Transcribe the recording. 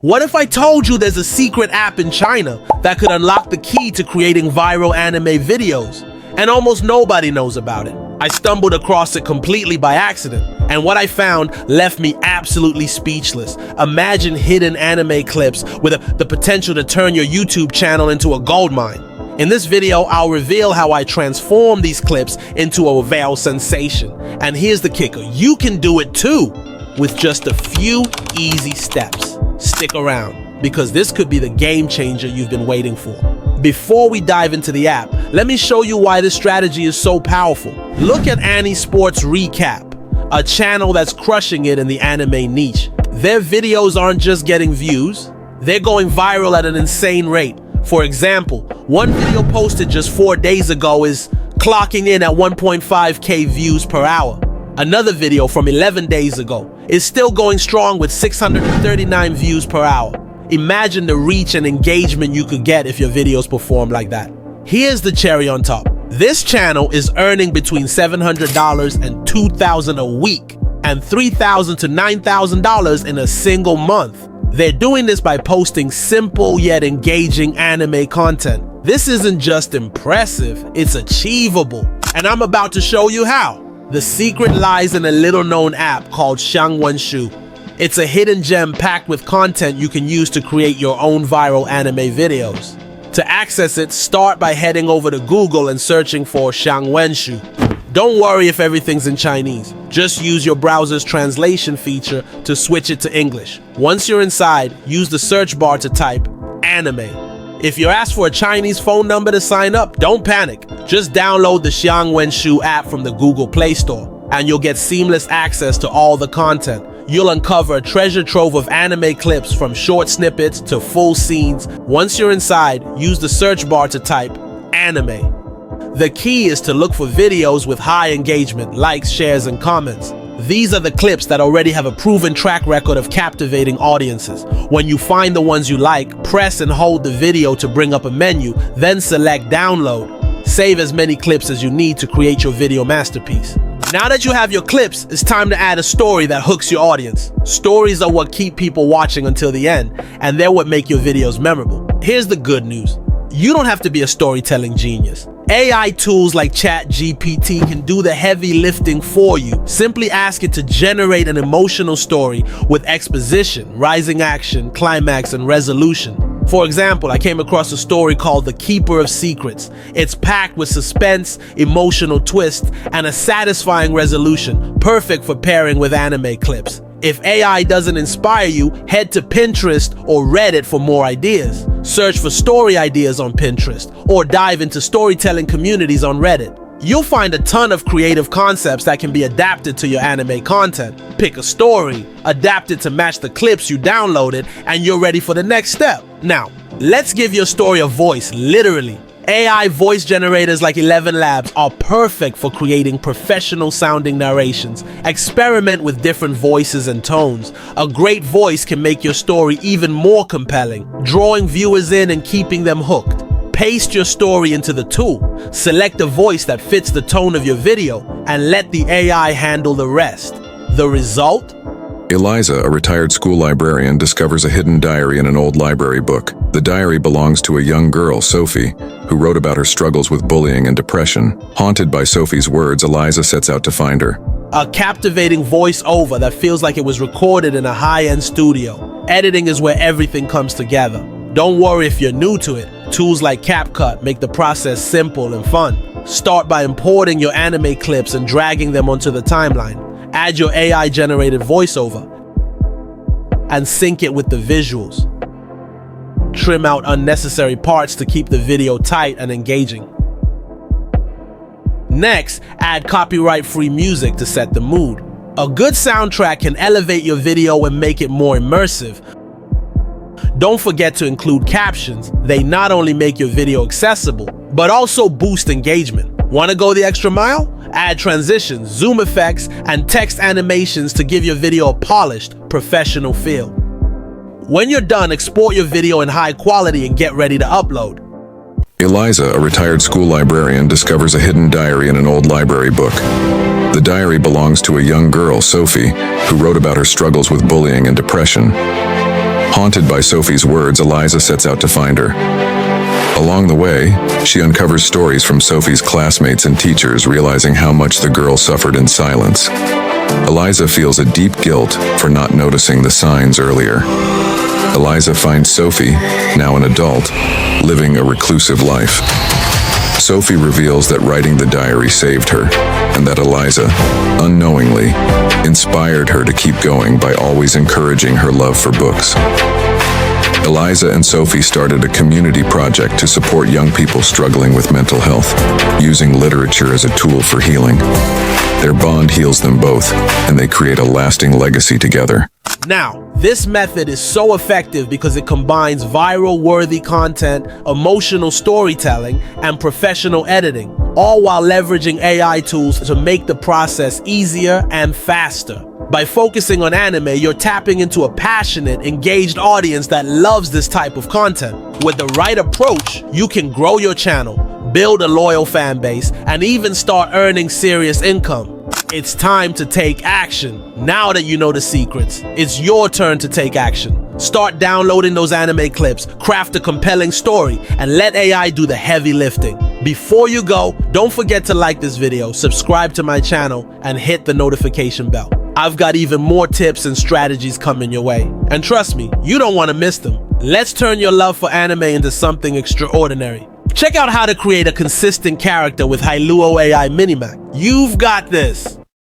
What if I told you there's a secret app in China that could unlock the key to creating viral anime videos, and almost nobody knows about it? I stumbled across it completely by accident, and what I found left me absolutely speechless. Imagine hidden anime clips with the potential to turn your YouTube channel into a goldmine. In this video, I'll reveal how I transform these clips into a viral sensation. And here's the kicker, you can do it too, with just a few easy steps. Stick around, because this could be the game changer you've been waiting for. Before we dive into the app, let me show you why this strategy is so powerful. Look at Annie Sports Recap, a channel that's crushing it in the anime niche. Their videos aren't just getting views, they're going viral at an insane rate. For example, one video posted just 4 days ago is clocking in at 1.5k views per hour. Another video from 11 days ago is still going strong with 639 views per hour. Imagine the reach and engagement you could get if your videos perform like that. Here's the cherry on top. This channel is earning between $700 and $2,000 a week and $3,000 to $9,000 in a single month. They're doing this by posting simple yet engaging anime content. This isn't just impressive, it's achievable. And I'm about to show you how. The secret lies in a little-known app called Xiangwenshu. It's a hidden gem packed with content you can use to create your own viral anime videos. To access it, start by heading over to Google and searching for Xiangwenshu. Don't worry if everything's in Chinese. Just use your browser's translation feature to switch it to English. Once you're inside, use the search bar to type anime. If you're asked for a Chinese phone number to sign up, don't panic. Just download the Xiangwenshu app from the Google Play Store, and you'll get seamless access to all the content. You'll uncover a treasure trove of anime clips from short snippets to full scenes. Once you're inside, use the search bar to type anime. The key is to look for videos with high engagement, likes, shares, and comments. These are the clips that already have a proven track record of captivating audiences. When you find the ones you like, press and hold the video to bring up a menu, then select download. Save as many clips as you need to create your video masterpiece. Now that you have your clips, it's time to add a story that hooks your audience. Stories are what keep people watching until the end, and they're what make your videos memorable. Here's the good news. You don't have to be a storytelling genius. AI tools like ChatGPT can do the heavy lifting for you. Simply ask it to generate an emotional story with exposition, rising action, climax, and resolution. For example, I came across a story called The Keeper of Secrets. It's packed with suspense, emotional twist, and a satisfying resolution, perfect for pairing with anime clips. If AI doesn't inspire you, head to Pinterest or Reddit for more ideas. Search for story ideas on Pinterest or dive into storytelling communities on Reddit. You'll find a ton of creative concepts that can be adapted to your anime content. Pick a story, adapt it to match the clips you downloaded, and you're ready for the next step. Now, let's give your story a voice, literally. AI voice generators like 11 Labs are perfect for creating professional-sounding narrations. Experiment with different voices and tones. A great voice can make your story even more compelling, drawing viewers in and keeping them hooked. Paste your story into the tool. Select a voice that fits the tone of your video, and let the AI handle the rest. The result? Eliza, a retired school librarian, discovers a hidden diary in an old library book. The diary belongs to a young girl, Sophie, who wrote about her struggles with bullying and depression. Haunted by Sophie's words, Eliza sets out to find her. A captivating voiceover that feels like it was recorded in a high-end studio. Editing is where everything comes together. Don't worry if you're new to it. Tools like CapCut make the process simple and fun. Start by importing your anime clips and dragging them onto the timeline. Add your AI-generated voiceover and sync it with the visuals. Trim out unnecessary parts to keep the video tight and engaging. Next, add copyright-free music to set the mood. A good soundtrack can elevate your video and make it more immersive. Don't forget to include captions. They not only make your video accessible, but also boost engagement. Want to go the extra mile? Add transitions, zoom effects, and text animations to give your video a polished, professional feel. When you're done, export your video in high quality and get ready to upload. Eliza, a retired school librarian, discovers a hidden diary in an old library book. The diary belongs to a young girl, Sophie, who wrote about her struggles with bullying and depression. Haunted by Sophie's words, Eliza sets out to find her. Along the way, she uncovers stories from Sophie's classmates and teachers, realizing how much the girl suffered in silence. Eliza feels a deep guilt for not noticing the signs earlier. Eliza finds Sophie, now an adult, living a reclusive life. Sophie reveals that writing the diary saved her, and that Eliza, unknowingly, inspired her to keep going by always encouraging her love for books. Eliza and Sophie started a community project to support young people struggling with mental health, using literature as a tool for healing. Their bond heals them both, and they create a lasting legacy together. Now, this method is so effective because it combines viral-worthy content, emotional storytelling, and professional editing, all while leveraging AI tools to make the process easier and faster. By focusing on anime, you're tapping into a passionate, engaged audience that loves this type of content. With the right approach, you can grow your channel, build a loyal fan base, and even start earning serious income. It's time to take action. Now that you know the secrets, it's your turn to take action. Start downloading those anime clips, craft a compelling story, and let AI do the heavy lifting. Before you go, don't forget to like this video, subscribe to my channel, and hit the notification bell. I've got even more tips and strategies coming your way. And trust me, you don't want to miss them. Let's turn your love for anime into something extraordinary. Check out how to create a consistent character with Hailuo AI Minimac. You've got this.